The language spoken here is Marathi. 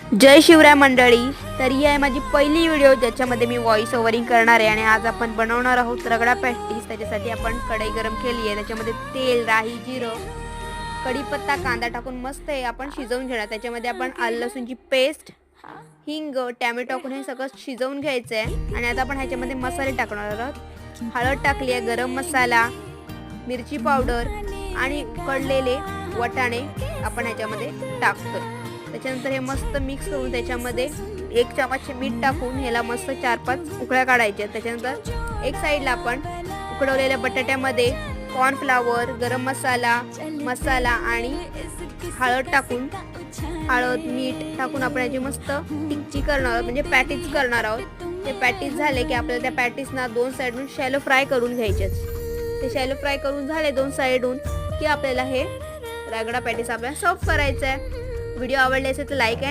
जय शिवराय मंडळी. तर ही आहे माझी पहिली व्हिडिओ ज्याच्यामध्ये मी व्हॉइस ओव्हरिंग करणार आहे आणि आज आपण बनवणार आहोत रगडा पॅटीस. त्याच्यासाठी आपण कढई गरम केली आहे, त्याच्यामध्ये तेल, राई, जिरं, कढीपत्ता, कांदा टाकून मस्त आहे आपण शिजवून घेणार. त्याच्यामध्ये आपण आलं लसूणची पेस्ट, हिंग, टॅमॅटो टाकून हे सगळं शिजवून घ्यायचं आहे. आणि आता आपण ह्याच्यामध्ये मसाले टाकणार आहोत. हळद टाकली आहे, गरम मसाला, मिरची पावडर आणि उकडलेले वाटाणे आपण ह्याच्यामध्ये टाकतो. त्याच्यानंतर हे मस्त मिक्स करून त्याच्यामध्ये 1 चमच मीठ टाकून ह्याला मस्त 4-5 उकळ्या काढायच्या. त्याच्यानंतर एक साईडला आपण उकडवलेल्या बटाट्यामध्ये कॉर्नफ्लावर, गरम मसाला आणि हळद टाकून मीठ टाकून आपण याची मस्त टिक्की करणार आहोत, म्हणजे पॅटीस करणार आहोत. ते पॅटीस झाले की आपल्याला त्या पॅटीसना 2 साईडून शॅलो फ्राय करून घ्यायचे. ते शॅलो फ्राय करून झाले 2 साईडून की आपल्याला हे रगडा पॅटीस आपल्याला सर्व करायचं आहे. व्हिडिओ आवडले असेल तर लाईक